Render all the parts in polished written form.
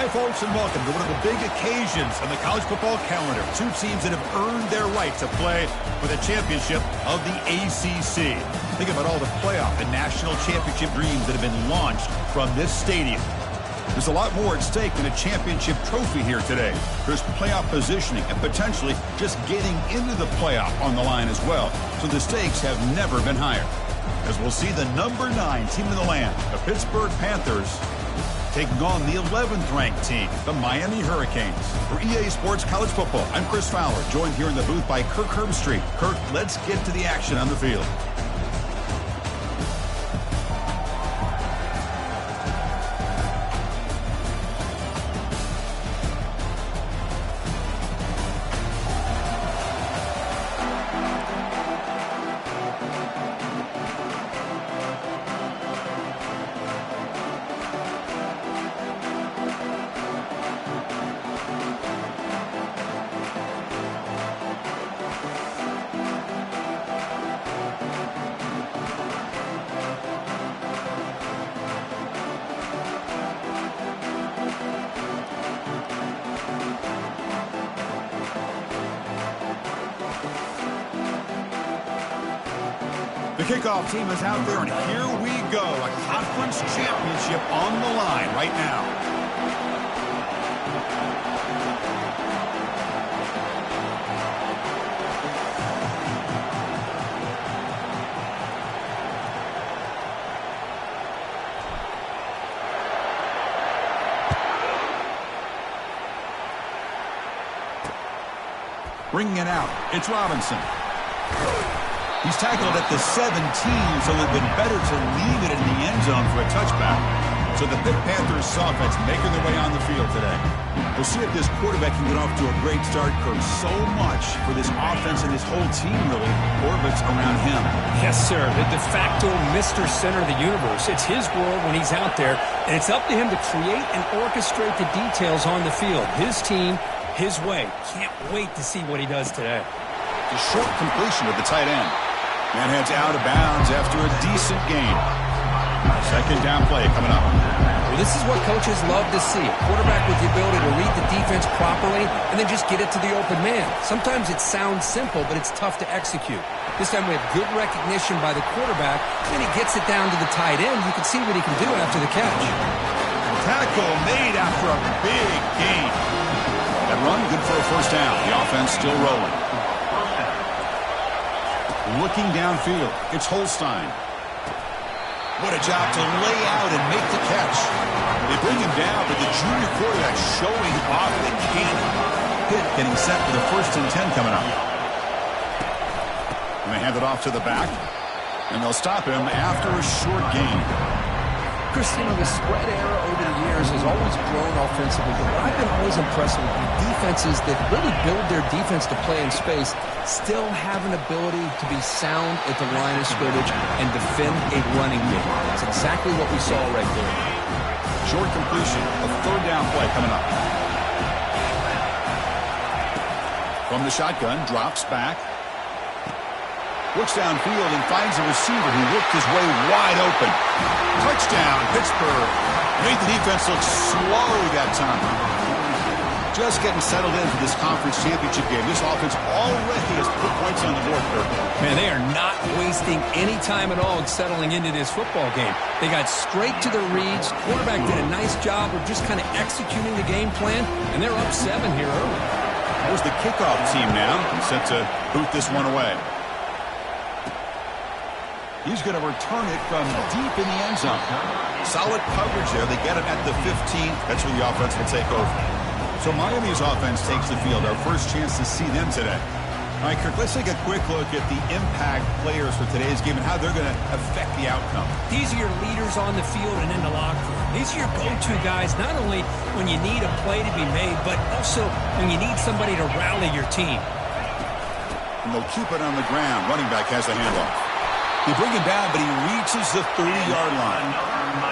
Hi, folks, and welcome to one of the big occasions on the college football calendar. Two teams that have earned their right to play for the championship of the ACC. Think about all the playoff and national championship dreams that have been launched from this stadium. There's a lot more at stake than a championship trophy here today. There's playoff positioning and potentially just getting into the playoff on the line as well. So the stakes have never been higher. As we'll see the number 9 team in the land, the Pittsburgh Panthers, taking on the 11th ranked team, the Miami Hurricanes. For EA Sports College Football, I'm Chris Fowler, joined here in the booth by Kirk Herbstreit. Kirk, let's get to the action on the field. The kickoff team is out there, and here we go. A conference championship on the line right now. Bringing it out, it's Robinson. He's tackled at the 17, so it would have been better to leave it in the end zone for a touchback. So the Pitt Panthers offense making their way on the field today. We'll see if this quarterback can get off to a great start, Kirk. So much for this offense and this whole team really orbits around him. Yes, sir. The de facto Mr. Center of the universe. It's his world when he's out there, and it's up to him to create and orchestrate the details on the field. His team, his way. Can't wait to see what he does today. The short completion of the tight end. Man heads out of bounds after a decent gain. Second down play coming up. Well, this is what coaches love to see. A quarterback with the ability to read the defense properly and then just get it to the open man. Sometimes it sounds simple, but it's tough to execute. This time we have good recognition by the quarterback. Then he gets it down to the tight end. You can see what he can do after the catch. Tackle made after a big gain. That run good for a first down. The offense still rolling. Looking downfield, it's Holstein. What a job to lay out and make the catch. They bring him down, but the junior quarterback showing off the cannon. Pitt getting set for the 1st and 10 coming up. And they hand it off to the back, and they'll stop him after a short gain. Chris, you know, the spread era over the years has always grown offensively, but what I've been always impressed with defenses that really build their defense to play in space still have an ability to be sound at the line of scrimmage and defend a running game. That's exactly what we saw right there. Short completion, a 3rd down play coming up. From the shotgun, drops back. Looks downfield and finds a receiver who worked his way wide open. Touchdown, Pittsburgh. Made the defense look slow that time. Just getting settled in for this conference championship game. This offense already has put points on the board, Kirk. Man, they are not wasting any time at all in settling into this football game. They got straight to the reads. Quarterback did a nice job of just kind of executing the game plan, and they're up 7 here early. There's the kickoff team now, set to boot this one away. He's going to return it from deep in the end zone. Solid coverage there. They get it at the 15. That's where the offense will take over. So Miami's offense takes the field. Our first chance to see them today. All right, Kirk, let's take a quick look at the impact players for today's game and how they're going to affect the outcome. These are your leaders on the field and in the locker room. These are your go-to guys, not only when you need a play to be made, but also when you need somebody to rally your team. And they'll keep it on the ground. Running back has the handoff. They bring him down, but he reaches the 30-yard line.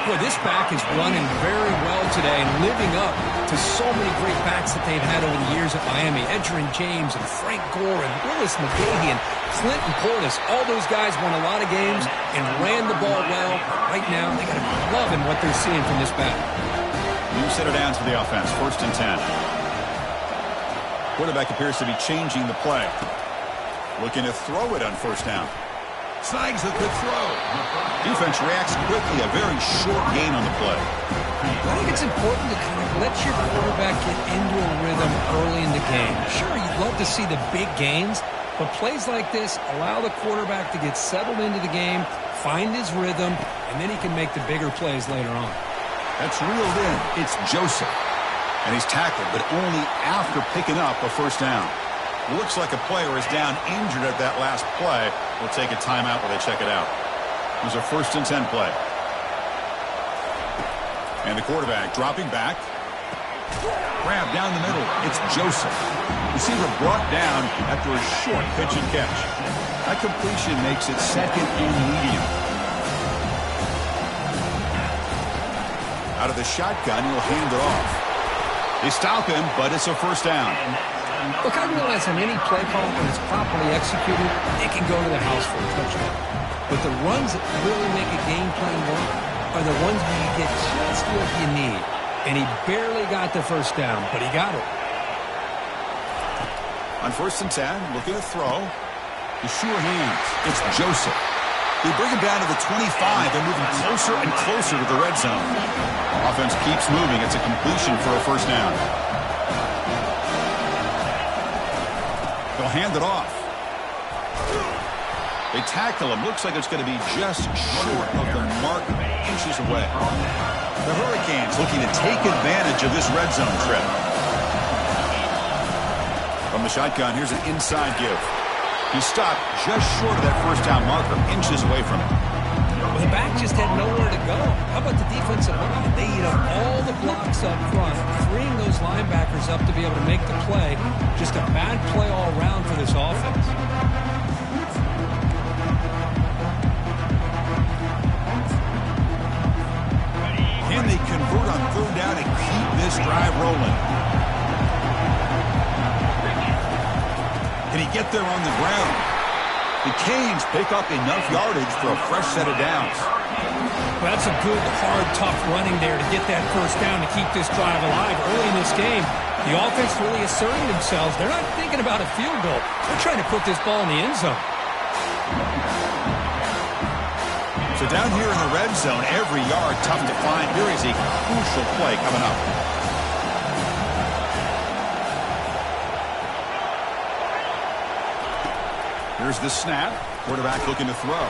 Boy, this back is running very well today and living up to so many great backs that they've had over the years at Miami. Edgerrin James and Frank Gore and Willis McGahee and Clinton Portis. All those guys won a lot of games and ran the ball well. Right now, they got to be loving what they're seeing from this back. You set it down to the offense. 1st and 10. Quarterback appears to be changing the play. Looking to throw it on 1st down. Snags a good throw. Defense reacts quickly. A very short gain on the play. I think it's important to kind of let your quarterback get into a rhythm early in the game. Sure, you'd love to see the big gains, but plays like this allow the quarterback to get settled into the game, find his rhythm, and then he can make the bigger plays later on. That's reeled in. It's Joseph. And he's tackled, but only after picking up a 1st down. Looks like a player is down injured at that last play. We'll take a timeout while they check it out. It was a 1st and 10 play. And the quarterback dropping back. Grab down the middle. It's Joseph. Receiver brought down after a short pitch and catch. That completion makes it 2nd and medium. Out of the shotgun, he'll hand it off. They stop him, but it's a 1st down. Look, I realize on any play call, when it's properly executed, it can go to the house for a touchdown. But the runs that really make a game plan work are the ones where you get just what you need. And he barely got the 1st down, but he got it. On 1st and 10, looking to throw. The sure hands. It's Joseph. They bring him down to the 25. They're moving closer and closer to the red zone. Offense keeps moving. It's a completion for a 1st down. They'll hand it off. They tackle him. Looks like it's going to be just short of the mark, inches away. The Hurricanes looking to take advantage of this red zone trip. From the shotgun, here's an inside give. He stopped just short of that 1st down marker, inches away from it. Well, the back just had nowhere to go. How about the defensive line? They eat up all the blocks up front, freeing those linebackers up to be able to make the play. Just a bad play all around for this offense. Can they convert on 3rd down and keep this drive rolling? Can he get there on the ground? The Canes pick up enough yardage for a fresh set of downs. Well, that's a good, hard, tough running there to get that 1st down to keep this drive alive early in this game. The offense really asserting themselves. They're not thinking about a field goal. They're trying to put this ball in the end zone. So down here in the red zone, every yard tough to find. Here is a crucial play coming up. Here's the snap. Quarterback looking to throw.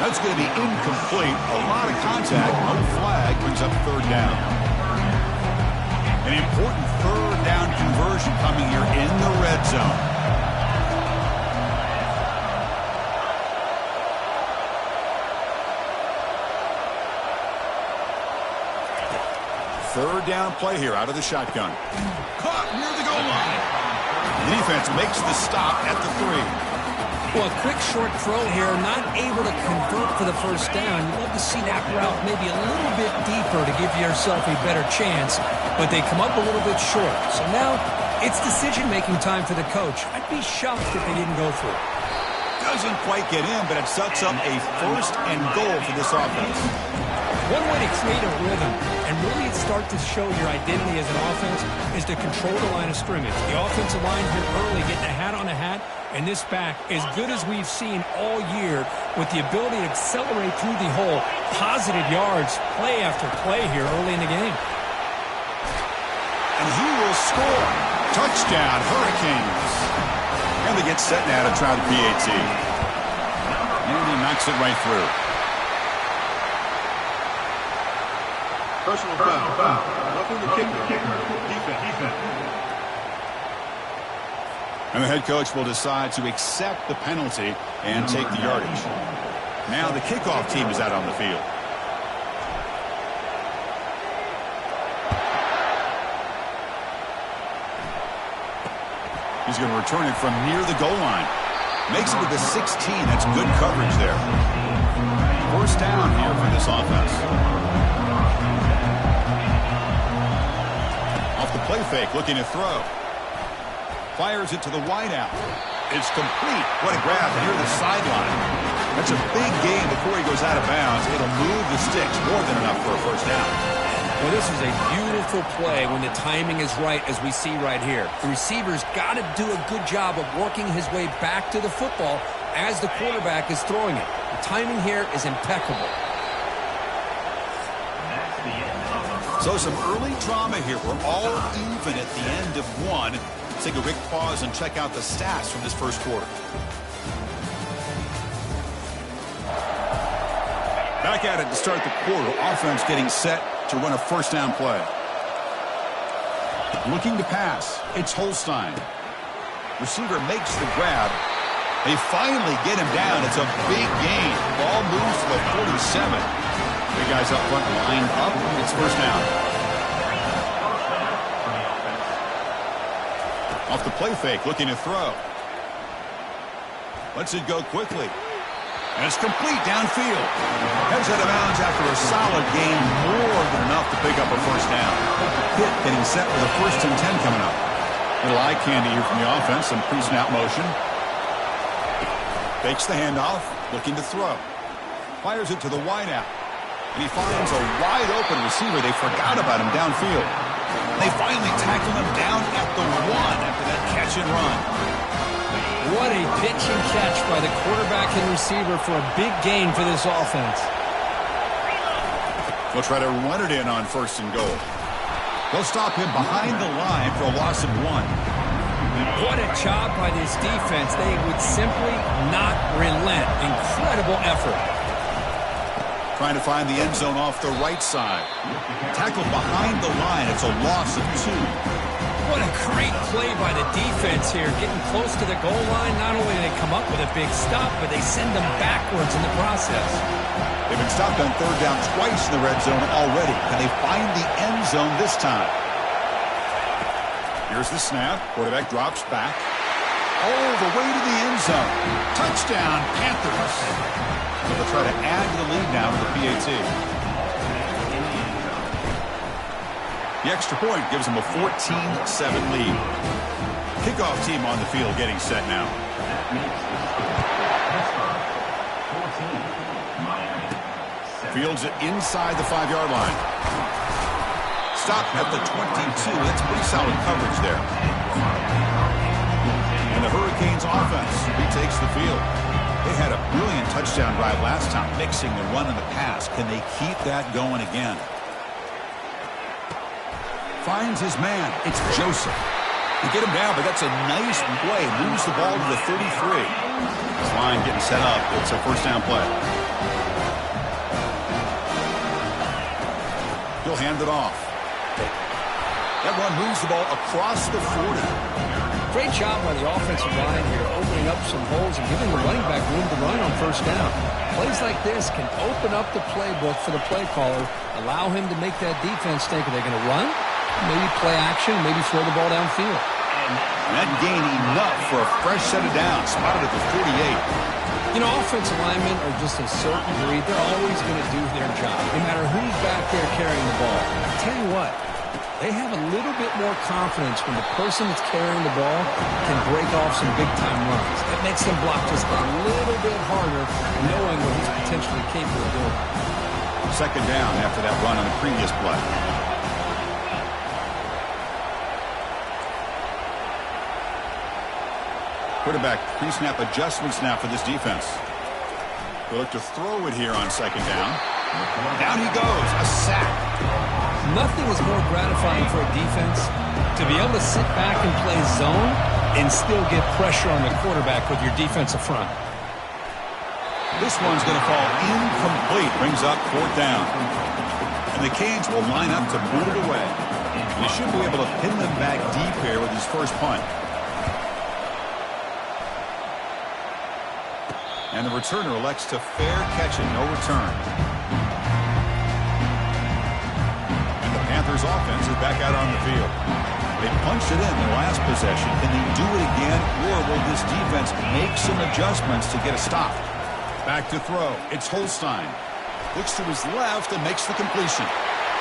That's going to be incomplete. A lot of contact. No flag. Brings up 3rd down. An important 3rd down conversion coming here in the red zone. Third down play here out of the shotgun. Caught near the goal line. The defense makes the stop at the 3. Well, a quick short throw here, not able to convert for the 1st down. You'd love to see that route maybe a little bit deeper to give yourself a better chance, but they come up a little bit short. So now it's decision-making time for the coach. I'd be shocked if they didn't go for it. Doesn't quite get in, but it sets up a 1st and goal for this offense. One way to create a rhythm and really start to show your identity as an offense is to control the line of scrimmage. The offensive line here early getting a hat on a hat, and this back as good as we've seen all year with the ability to accelerate through the hole. Positive yards, play after play here early in the game. And he will score. Touchdown, Hurricanes. And they get set now to try the PAT. And he knocks it right through. Personal foul. Roughing the kicker. Defense. And the head coach will decide to accept the penalty and take the yardage. Now the kickoff team is out on the field. He's going to return it from near the goal line. Makes it with the 16. That's good coverage there. 1st down here for this offense. Off the play fake, looking to throw. Fires it to the wideout. It's complete. What a grab near the sideline. That's a big gain before he goes out of bounds. It'll move the sticks more than enough for a 1st down. Well, this is a beautiful play when the timing is right, as we see right here. The receiver's got to do a good job of working his way back to the football as the quarterback is throwing it. The timing here is impeccable. So some early drama here. We're all even at the end of one. Let's take a quick pause and check out the stats from this first quarter. Back at it to start the quarter. Offense getting set to run a first down play. Looking to pass. It's Holstein. Receiver makes the grab. They finally get him down. It's a big gain. Ball moves to the 47. Three guys up front lined up. It's first down. Off the play fake, looking to throw. Lets it go quickly. And it's complete downfield. Heads out of bounds after a solid gain, more than enough to pick up a first down. Pitt getting set for the 1st and 10 coming up. Little eye candy here from the offense, some pre-snap motion. Fakes the handoff, looking to throw. Fires it to the wideout. And he finds a wide-open receiver. They forgot about him downfield. They finally tackle him down at the 1 after that catch and run. What a pitch and catch by the quarterback and receiver for a big gain for this offense. They'll try to run it in on 1st and goal. They'll stop him behind the line for a loss of 1. What a job by this defense. They would simply not relent. Incredible effort. Trying to find the end zone off the right side. Tackled behind the line. It's a loss of 2. What a great play by the defense here. Getting close to the goal line, not only do they come up with a big stop, but they send them backwards in the process. They've been stopped on 3rd down twice in the red zone already. Can they find the end zone this time? Here's the snap. Quarterback drops back. All the way to the end zone. Touchdown, Panthers. So they'll try to add to the lead now with the PAT. The extra point gives them a 14-7 lead. Kickoff team on the field getting set now. Fields it inside the 5-yard line. Stop at the 22. That's pretty solid coverage there. And the Hurricanes offense retakes the field. They had a brilliant touchdown drive last time, mixing the run and the pass. Can they keep that going again? Finds his man. It's Joseph. They get him down, but that's a nice play. Moves the ball to the 33. This line getting set up. It's a first down play. He'll hand it off. That one moves the ball across the 40. Great job by the offensive line here, opening up some holes and giving the running back room to run on first down. Plays like this can open up the playbook for the play caller, allow him to make that defense think, are they going to run? Maybe play action, maybe throw the ball downfield. And that gain enough for a fresh set of downs, spotted at the 48. You know, offensive linemen are just a certain breed. They're always going to do their job, no matter who's back there carrying the ball. I tell you what, they have a little bit more confidence when the person that's carrying the ball can break off some big-time runs. That makes them block just a little bit harder, knowing what he's potentially capable of doing. Second down after that run on the previous play. Quarterback pre-snap adjustments now for this defense. They'll look to throw it here on second down. Down he goes, a sack. Nothing is more gratifying for a defense to be able to sit back and play zone and still get pressure on the quarterback with your defensive front. This one's going to fall incomplete. Brings up 4th down. And the Canes will line up to move it away. They should be able to pin them back deep here with his first punt. And the returner elects to fair catch it, no return. And the Panthers offense is back out on the field. They punched it in their last possession. Can they do it again, or will this defense make some adjustments to get a stop? Back to throw. It's Holstein. Looks to his left and makes the completion.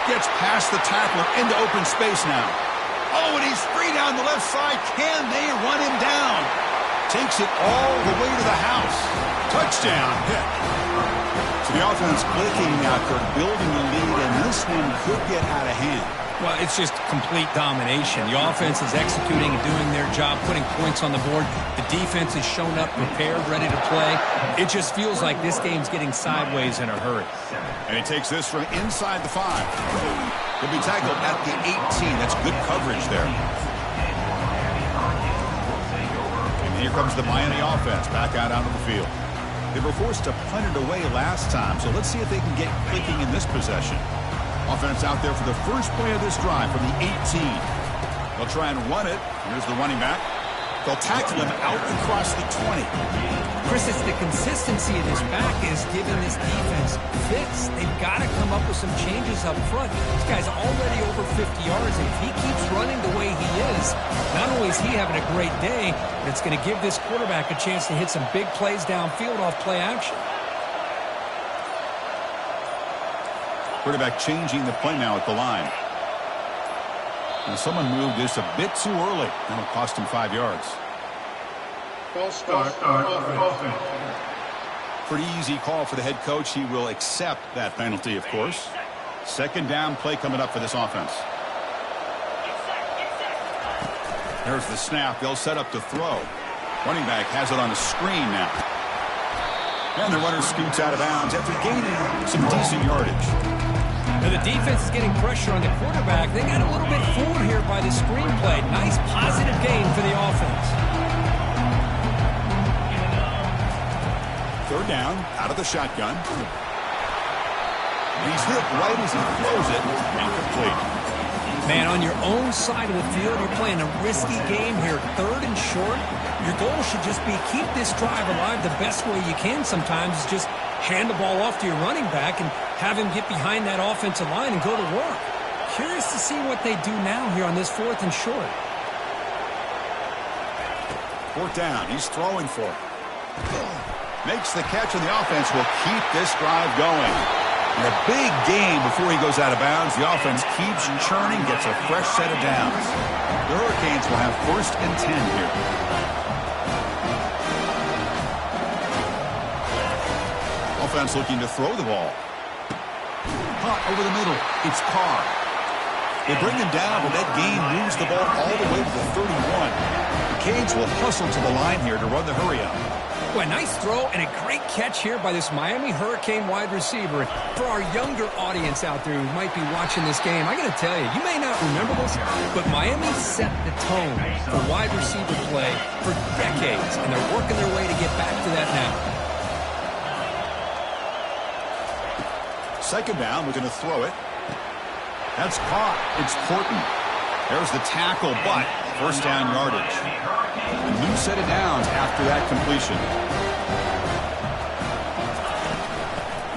Gets past the tackler into open space now. Oh, and he's free down the left side. Can they run him down? Takes it all the way to the house. Touchdown. Pitt. So the offense clicking after building the lead, and this one could get out of hand. Well, it's just complete domination. The offense is executing and doing their job, putting points on the board. The defense has shown up, prepared, ready to play. It just feels like this game's getting sideways in a hurry. And he takes this from inside the 5. He'll be tackled at the 18. That's good coverage there. And here comes the Miami offense back out onto the field. They were forced to punt it away last time, so let's see if they can get clicking in this possession. Offense out there for the first play of this drive from the 18. They'll try and run it. Here's the running back. They'll tackle him out across the 20. Chris, it's the consistency of this back is giving this defense fits. They've got to come up with some changes up front. This guy's already over 50 yards, and if he keeps running the way he is, not only is he having a great day, but it's going to give this quarterback a chance to hit some big plays downfield off play action. Quarterback changing the play now at the line. And someone moved this a bit too early. That'll cost him 5 yards. False start. Offense. Pretty easy call for the head coach. He will accept that penalty, of course. Second down play coming up for this offense. There's the snap. They'll set up to throw. Running back has it on a screen now. And the runner scoots out of bounds after gaining some decent yardage. Now the defense is getting pressure on the quarterback. They got a little bit fooled here by the screenplay. Nice positive gain for the offense. Third down, out of the shotgun. He's hit right as he throws it, incomplete. Man, on your own side of the field, you're playing a risky game here. Third and short. Your goal should just be keep this drive alive the best way you can sometimes is just hand the ball off to your running back and have him get behind that offensive line and go to work. Curious to see what they do now here on this 4th and short. 4th down. He's throwing for it. Makes the catch, and the offense will keep this drive going. And a big game before he goes out of bounds. The offense keeps churning, gets a fresh set of downs. The Hurricanes will have 1st and 10 here. Offense looking to throw the ball. Caught over the middle. It's Carr. They bring him down, but that gain moves the ball all the way to the 31. The Canes will hustle to the line here to run the hurry up. Boy, nice throw and a great catch here by this Miami Hurricane wide receiver. For our younger audience out there who might be watching this game, I got to tell you, you may not remember this, but Miami set the tone for wide receiver play for decades, and they're working their way to get back to that now. Second down, we're going to throw it. That's caught. It's Porton. There's the tackle, but first down yardage. A new set of downs after that completion.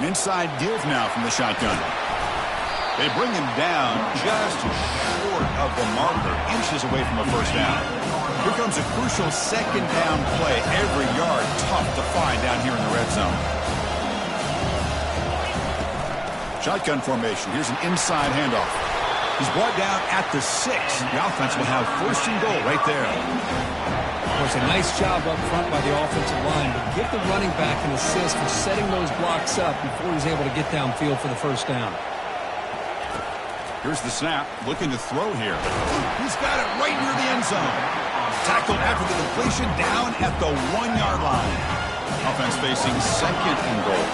An inside give now from the shotgun. They bring him down just short of the marker, inches away from a first down. Here comes a crucial second down play. Every yard tough to find down here in the red zone. Shotgun formation. Here's an inside handoff. He's brought down at the 6. The offense will have 1st and goal right there. Of course, a nice job up front by the offensive line, but give the running back an assist for setting those blocks up before he's able to get downfield for the first down. Here's the snap. Looking to throw here. He's got it right near the end zone. Tackled after the completion down at the 1-yard line. Offense facing 2nd and goal.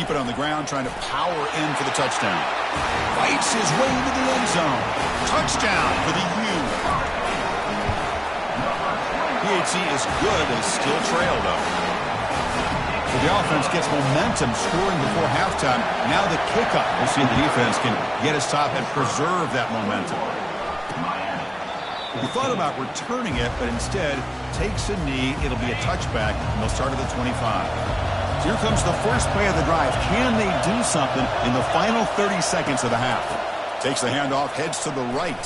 Keep it on the ground, trying to power in for the touchdown. Fights his way into the end zone. Touchdown for the U. PHC is good, but is still trailed up. The offense gets momentum scoring before halftime. Now the kickoff. We'll see if the defense can get his top and preserve that momentum. He thought about returning it, but instead takes a knee. It'll be a touchback, and they'll start at the 25. So here comes the first play of the drive. Can they do something in the final 30 seconds of the half? Takes the handoff, heads to the right.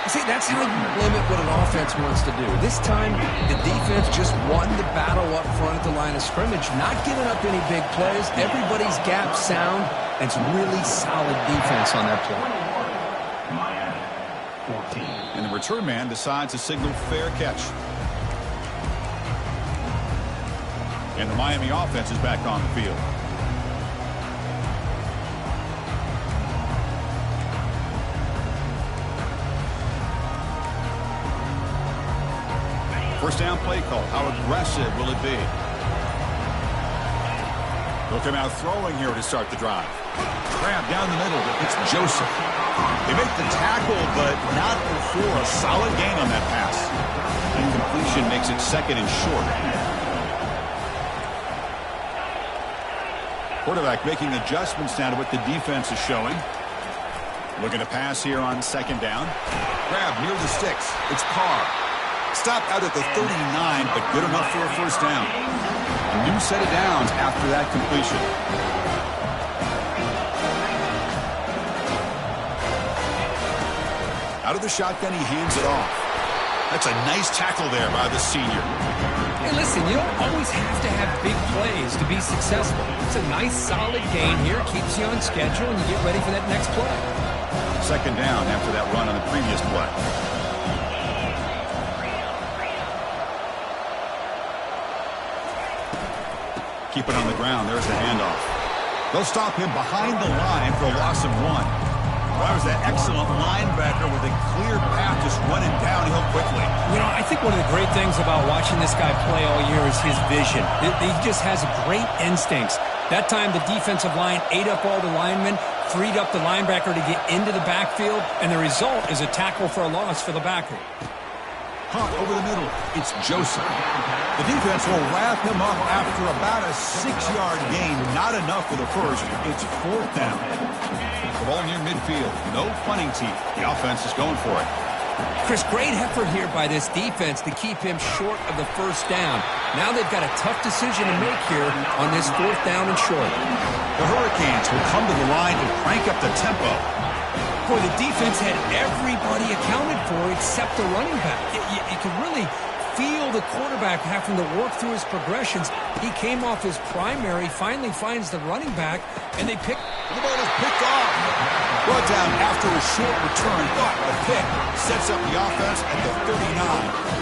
See, that's how you limit what an offense wants to do. This time, the defense just won the battle up front at the line of scrimmage, not giving up any big plays. Everybody's gap sound, and it's really solid defense on that play. And the return man decides to signal fair catch. And the Miami offense is back on the field. First down play call. How aggressive will it be? They'll come out throwing here to start the drive. Grab down the middle. It's Joseph. They make the tackle, but not before a solid gain on that pass. Incompletion makes it second and short. Quarterback making adjustments now to what the defense is showing. Looking to pass here on second down. Grab near the sticks. It's Carr. Stopped out at the 39, but good enough for a first down. A new set of downs after that completion. Out of the shotgun, he hands it off. That's a nice tackle there by the senior. Hey, listen, you don't always have to have big plays to be successful. It's a nice, solid gain here. Keeps you on schedule, and you get ready for that next play. Second down after that run on the previous play. Keep it on the ground. There's the handoff. They'll stop him behind the line for a loss of 1. That was an excellent linebacker with a clear path just running downhill quickly. You know, I think one of the great things about watching this guy play all year is his vision. He just has great instincts. That time, the defensive line ate up all the linemen, freed up the linebacker to get into the backfield, and the result is a tackle for a loss for the backer. Caught over the middle. It's Joseph. The defense will wrap him up after about a 6-yard gain. Not enough for the first. It's fourth down. The ball near midfield. No punting teeth. The offense is going for it. Chris, great effort here by this defense to keep him short of the first down. Now they've got a tough decision to make here on this fourth down and short. The Hurricanes will come to the line and crank up the tempo. Boy, the defense had everybody accounted for except the running back. You can really feel the quarterback having to work through his progressions. He came off his primary, finally finds the running back, and they pick. The ball is picked off. Brought down after a short return, but the pick sets up the offense at the 39.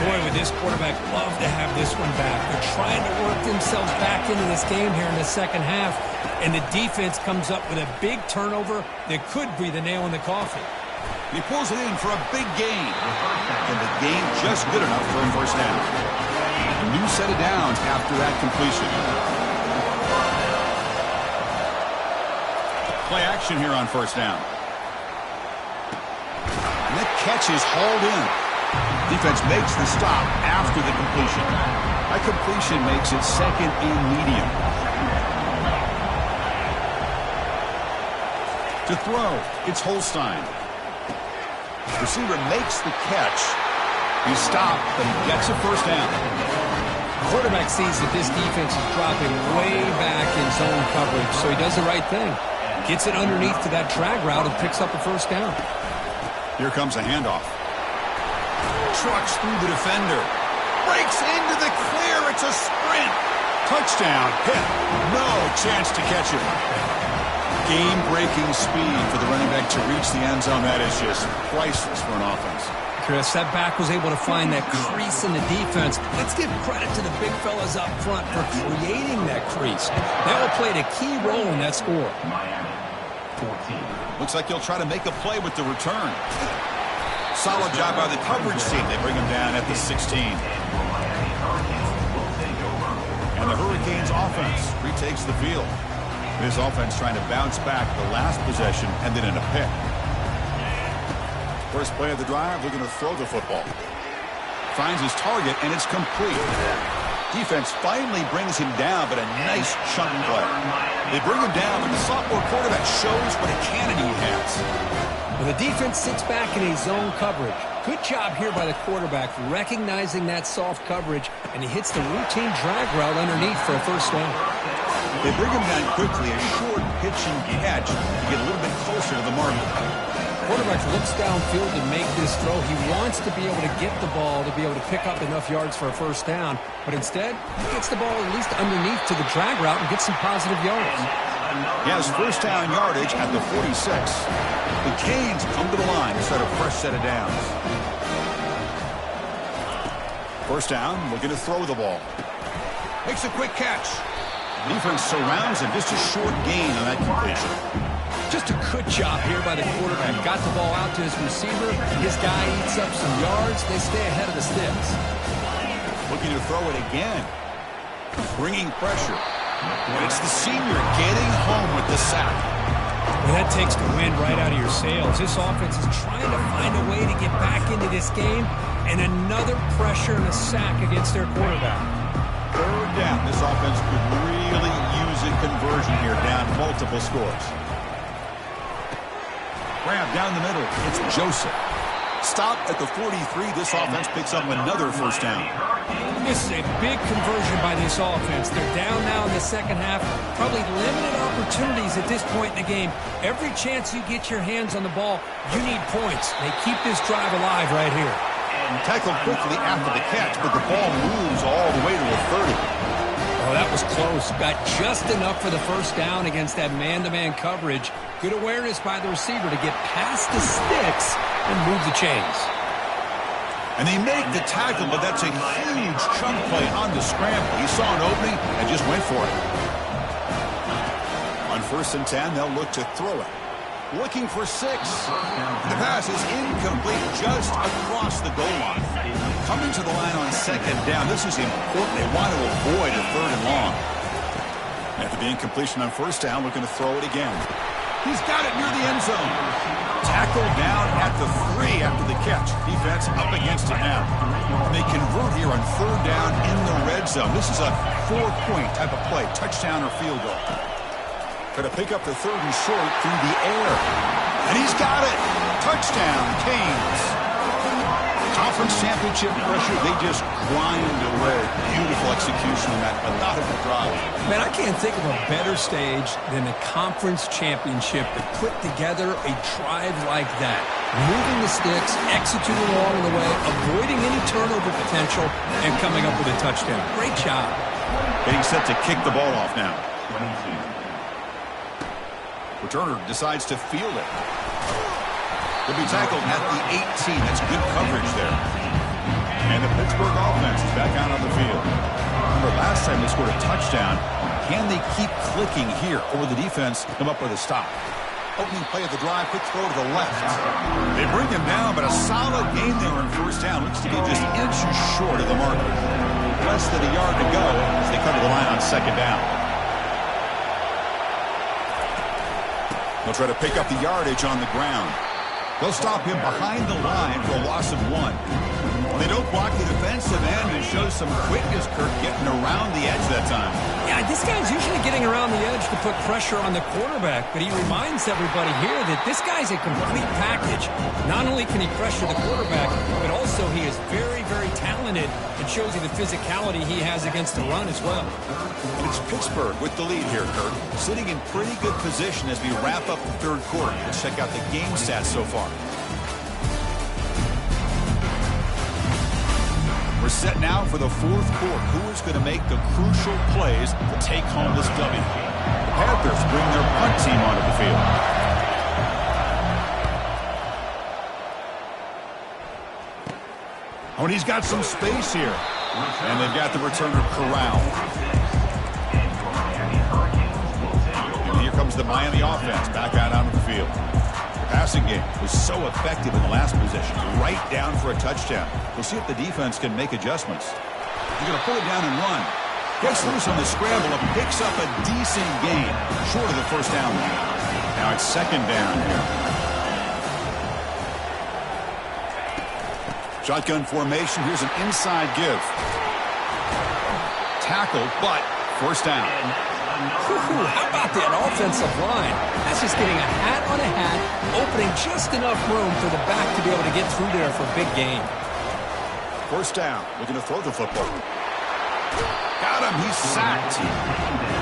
Boy, would this quarterback love to have this one back. They're trying to work themselves back into this game here in the second half, and the defense comes up with a big turnover that could be the nail in the coffin. He pulls it in for a big gain, and the gain just good enough for a first down. A new set of downs after that completion. Play action here on first down. And that catch is hauled in. Defense makes the stop after the completion. That completion makes it second and medium. To throw, it's Holstein. Receiver makes the catch. He's stopped, but he gets a first down. Quarterback sees that this defense is dropping way back in zone coverage, so he does the right thing. Gets it underneath to that drag route and picks up a first down. Here comes a handoff. Trucks through the defender. Breaks into the clear. It's a sprint. Touchdown. Hit. No chance to catch it. Game-breaking speed for the running back to reach the end zone. That is just priceless for an offense. Chris, that back was able to find that crease in the defense. Let's give credit to the big fellas up front for creating that crease. That one played a key role in that score. Looks like he'll try to make a play with the return. Solid job by the coverage team. They bring him down at the 16. And the Hurricanes offense retakes the field. This offense trying to bounce back. The last possession ended in a pick. First play of the drive, looking to throw the football. Finds his target, and it's complete. Defense finally brings him down, but a nice chunk play. They bring him down, but the sophomore quarterback shows what a cannon he has. Well, the defense sits back in a zone coverage. Good job here by the quarterback, recognizing that soft coverage, and he hits the routine drag route underneath for a first down. They bring him down quickly, a short pitch and catch to get a little bit closer to the marker. Quarterback looks downfield to make this throw. He wants to be able to get the ball to be able to pick up enough yards for a first down, but instead, he gets the ball at least underneath to the drag route and gets some positive yards. He has first down yardage at the 46. The Canes come to the line to start a fresh set of downs. First down, looking to throw the ball. Makes a quick catch. Defense surrounds him. Just a short gain on that completion. Just a good job here by the quarterback. Got the ball out to his receiver. His guy eats up some yards. They stay ahead of the sticks. Looking to throw it again. Bringing pressure. And it's the senior getting home with the sack. Well, that takes the wind right out of your sails. This offense is trying to find a way to get back into this game, and another pressure and a sack against their quarterback. Third down. This offense could really use a conversion here, down multiple scores. Grab down the middle. It's Joseph. Stop at the 43. This offense picks up another first down. This is a big conversion by this offense. They're down now in the second half. Probably limited opportunities at this point in the game. Every chance you get your hands on the ball, you need points. They keep this drive alive right here. Tackled quickly after the catch, but the ball moves all the way to the 30. Oh, that was close. Got just enough for the first down against that man-to-man coverage. Good awareness by the receiver to get past the sticks and move the chains. And they make the tackle, but that's a huge chunk play on the scramble. He saw an opening and just went for it. On 1st and 10, they'll look to throw it. Looking for 6. The pass is incomplete just across the goal line. Coming to the line on 2nd down. This is important. They want to avoid a 3rd and long. After the incompletion on 1st down, looking to throw it again. He's got it near the end zone. Tackled down at the 3 after the catch. Defense up against it now. And they convert here on 3rd down in the red zone. This is a 4-point type of play. Touchdown or field goal. Going to pick up the 3rd and short through the air. And he's got it. Touchdown, Canes. Conference championship pressure, they just grind away. Beautiful execution on that methodical drive. Man, I can't think of a better stage than the conference championship to put together a drive like that. Moving the sticks, executing along the way, avoiding any turnover potential, and coming up with a touchdown. Great job. Getting set to kick the ball off now. Returner decides to field it. He'll be tackled at the 18. That's good coverage there. And the Pittsburgh offense is back out on the field. Remember, last time they scored a touchdown. Can they keep clicking here? Or will the defense come up with a stop? Opening play of the drive, quick throw to the left. They bring him down, but a solid gain there on 1st down. Looks to be just inches short of the marker. Less than a yard to go as they come to the line on 2nd down. They'll try to pick up the yardage on the ground. They'll stop him behind the line for a loss of 1. They don't block the defensive end and show some quickness, Kirk, getting around the edge that time. Yeah, this guy's usually getting around the edge to put pressure on the quarterback, but he reminds everybody here that this guy's a complete package. Not only can he pressure the quarterback, but also he is very, very talented and shows you the physicality he has against the run as well. And it's Pittsburgh with the lead here, Kirk. Sitting in pretty good position as we wrap up the 3rd quarter. Let's check out the game stats so far. We're set now for the 4th quarter. Who is going to make the crucial plays to take home this W? The Panthers bring their punt team onto the field. Oh, and he's got some space here. And they've got the returner corralled. And here comes the Miami offense back out onto the field. Passing game was so effective in the last possession. Right down for a touchdown. We'll see if the defense can make adjustments. He's going to pull it down and run. Gets loose on the scramble and picks up a decent gain. Short of the 1st down. Now it's 2nd down here. Shotgun formation. Here's an inside give. Tackled, but 1st down. How about that offensive line? That's just getting a hat on a hat, opening just enough room for the back to be able to get through there for a big gain. 1st down, looking to throw the football. Got him, he's sacked.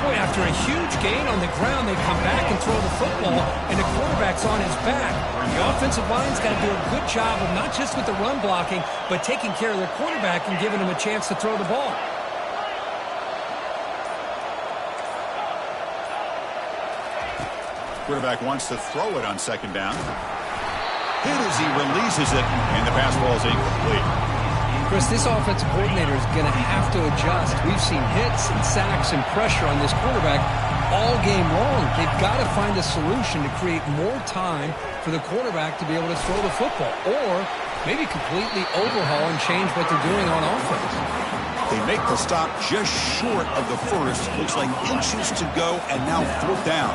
Boy, after a huge gain on the ground, they come back and throw the football, and the quarterback's on his back. The offensive line's got to do a good job of not just with the run blocking, but taking care of their quarterback and giving him a chance to throw the ball. Quarterback wants to throw it on 2nd down. Hit as he releases it, and the pass ball is incomplete. Chris, this offensive coordinator is going to have to adjust. We've seen hits and sacks and pressure on this quarterback all game long. They've got to find a solution to create more time for the quarterback to be able to throw the football, or maybe completely overhaul and change what they're doing on offense. They make the stop just short of the first. Looks like inches to go, and now 4th down.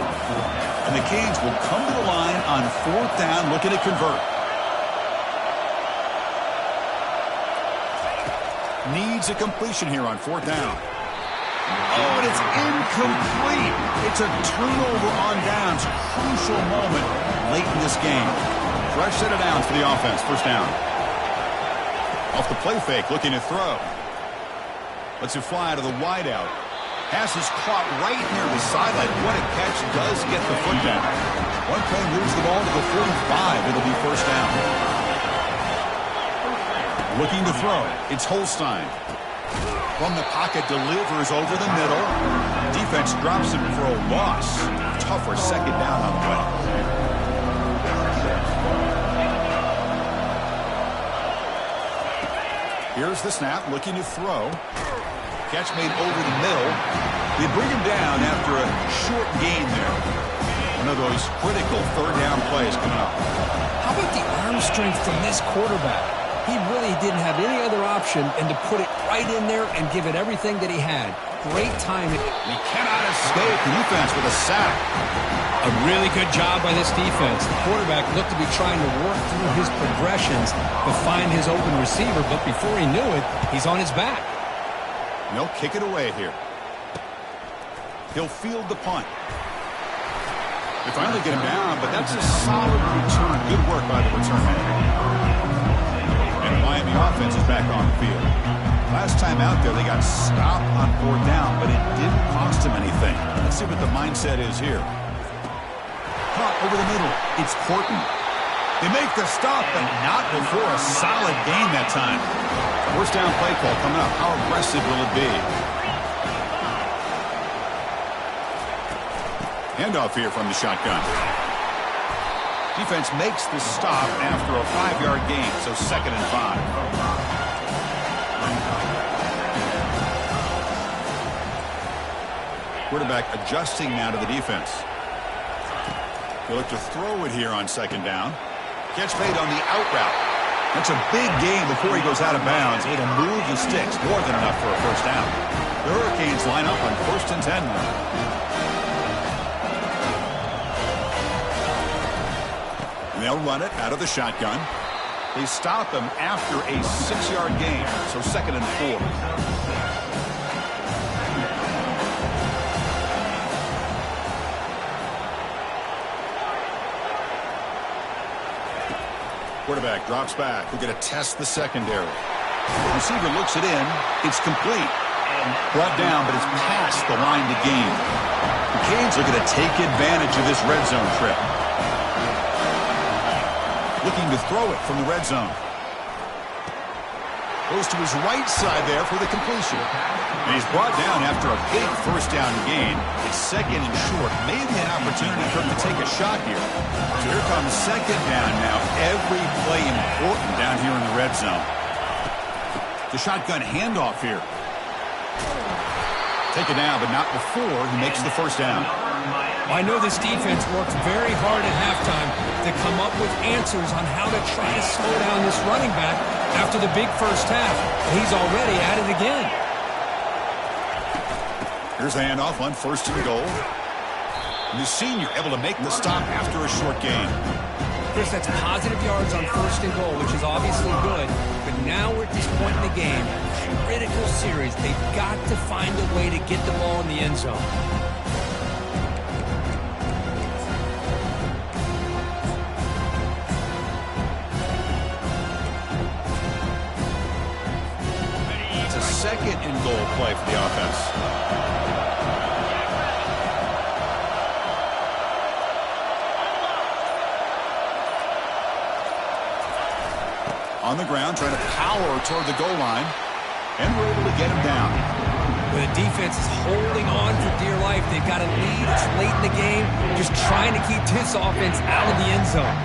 And the Canes will come to the line on 4th down, looking to convert. Needs a completion here on 4th down. Oh, and it's incomplete. It's a turnover on downs. Crucial moment late in this game. Fresh set of downs for the offense. 1st down. Off the play fake, looking to throw. Lets it fly to the wideout. Pass is caught right near the sideline. What a catch. Does get the foot down. One play moves the ball to the 45. It'll be 1st down. Looking to throw. It's Holstein. From the pocket, delivers over the middle. Defense drops him for a loss. Tougher 2nd down on the way. Here's the snap, looking to throw. Catch made over the middle. They bring him down after a short gain there. One of those critical 3rd down plays coming up. How about the arm strength from this quarterback? He really didn't have any other option than to put it right in there and give it everything that he had. Great timing. He cannot escape the defense with a sack. A really good job by this defense. The quarterback looked to be trying to work through his progressions to find his open receiver, but before he knew it, he's on his back. And they'll kick it away here. He'll field the punt. They finally get him down, but that's a solid return. Good work by the return man. And the Miami offense is back on the field. Last time out there, they got stopped on 4th down, but it didn't cost them anything. Let's see what the mindset is here. Caught over the middle. It's Horton. They make the stop, but not before a solid gain that time. 1st down play call coming up. How aggressive will it be? Handoff here from the shotgun. Defense makes the stop after a 5-yard gain, so 2nd and 5. Quarterback adjusting now to the defense. He'll look to throw it here on 2nd down. Catch made on the out route. That's a big gain before he goes out of bounds. It'll move the sticks, more than enough for a 1st down. The Hurricanes line up on 1st and 10 now. They'll run it out of the shotgun. They stop him after a 6-yard gain, so 2nd and 4. Quarterback drops back. We're going to test the secondary. The receiver looks it in. It's complete. Brought down, but it's past the line to gain. The Canes are going to take advantage of this red zone trip. Looking to throw it from the red zone. Goes to his right side there for the completion. And he's brought down after a big 1st down gain. It's 2nd and short. Maybe an opportunity for him to take a shot here. So here comes 2nd down now. Every play important down here in the red zone. The shotgun handoff here. Take it down, but not before he makes the 1st down. I know this defense worked very hard at halftime to come up with answers on how to try to slow down this running back after the big 1st half. He's already at it again. Here's the handoff on 1st and goal. And the senior able to make the stop after a short gain. Chris, that's positive yards on 1st and goal, which is obviously good. But now we're at this point in the game. Critical series. They've got to find a way to get the ball in the end zone. It's a 2nd and goal play for the offense. On the ground, trying to power toward the goal line. And we're able to get him down. The defense is holding on for dear life. They've got a lead. It's late in the game. Just trying to keep this offense out of the end zone.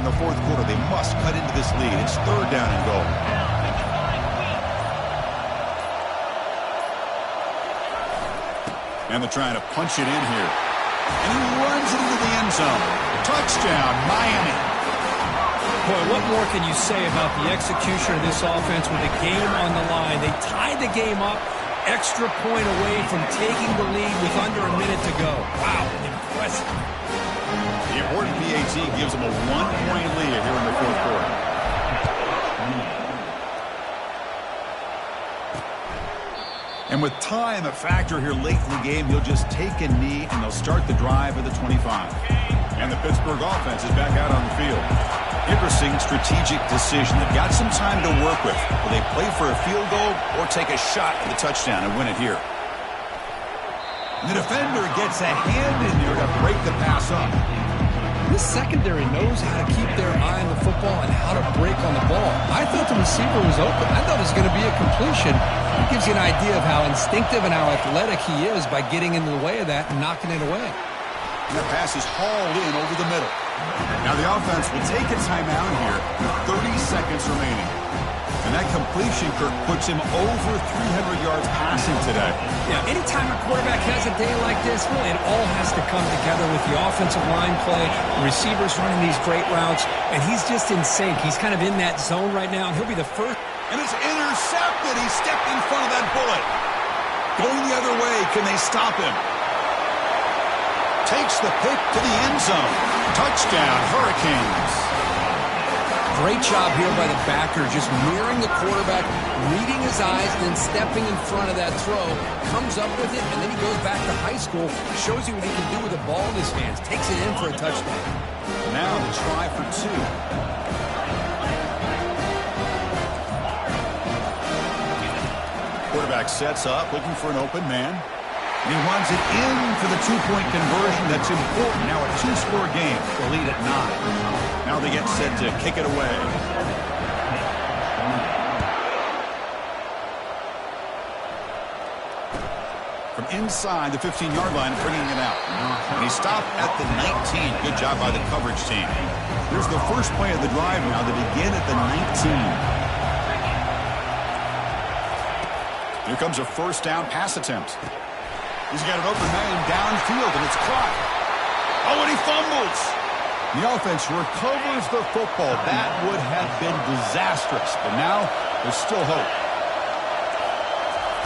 in the fourth quarter. They must cut into this lead. It's 3rd down and goal. And they're trying to punch it in here. And he runs it into the end zone. Touchdown, Miami. Boy, what more can you say about the execution of this offense with the game on the line? They tied the game up, extra point away from taking the lead with under a minute to go. Wow, impressive. The important PAT gives them a 1-point lead here in the fourth quarter. And with time a factor here late in the game, he'll just take a knee and they'll start the drive at the 25. And the Pittsburgh offense is back out on the field. Interesting strategic decision. They've got some time to work with. Will they play for a field goal or take a shot at the touchdown and win it here? And the defender gets a hand in there to break the pass up. This secondary knows how to keep their eye on the football and how to break on the ball. I thought the receiver was open. I thought it was going to be a completion. It gives you an idea of how instinctive and how athletic he is by getting into the way of that and knocking it away. And the pass is hauled in over the middle. Now the offense will take a timeout here with 30 seconds remaining. And that completion, Kirk, puts him over 300 yards passing today. Yeah, anytime a quarterback has a day like this, really it all has to come together with the offensive line play, the receivers running these great routes, and he's just in sync. He's kind of in that zone right now, and he'll be the first. And it's intercepted. He stepped in front of that bullet. Going the other way, can they stop him? Takes the pick to the end zone. Touchdown, Hurricanes. Great job here by the backer, just mirroring the quarterback, reading his eyes, then stepping in front of that throw, comes up with it, and then he goes back to high school, shows you what he can do with the ball in his hands, takes it in for a touchdown. Now the try for 2. Quarterback sets up, looking for an open man. And he runs it in for the 2-point conversion. That's important. Now a 2-score game. The lead at 9. Now they get set to kick it away. From inside the 15-yard line, bringing it out. And he stopped at the 19. Good job by the coverage team. Here's the first play of the drive now. They begin at the 19. Here comes a first down pass attempt. He's got an open man downfield, and it's caught. Oh, and he fumbles. The offense recovers the football. That would have been disastrous, but now there's still hope.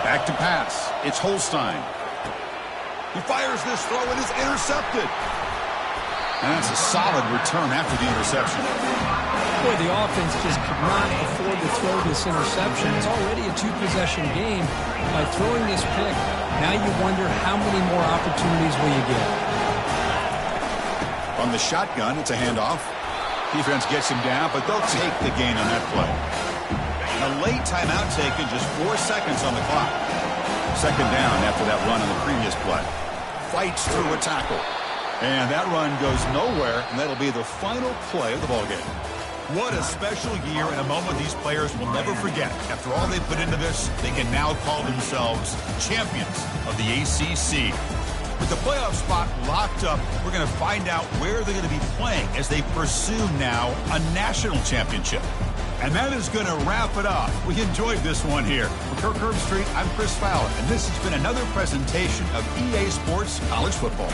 Back to pass. It's Holstein. He fires this throw, and it's intercepted. And that's a solid return after the interception. Boy, the offense just could not afford to throw this interception. It's already a 2-possession game. By throwing this pick, now you wonder how many more opportunities will you get. On the shotgun, it's a handoff. Defense gets him down, but they'll take the gain on that play. And a late timeout taken, just 4 seconds on the clock. Second down after that run on the previous play. Fights through a tackle. And that run goes nowhere, and that'll be the final play of the ballgame. What a special year and a moment these players will never forget. After all they put into this, they can now call themselves champions of the ACC. With the playoff spot locked up, we're going to find out where they're going to be playing as they pursue now a national championship. And that is going to wrap it up. We enjoyed this one here. For Kirk Herbstreit, I'm Chris Fowler, and this has been another presentation of EA Sports College Football.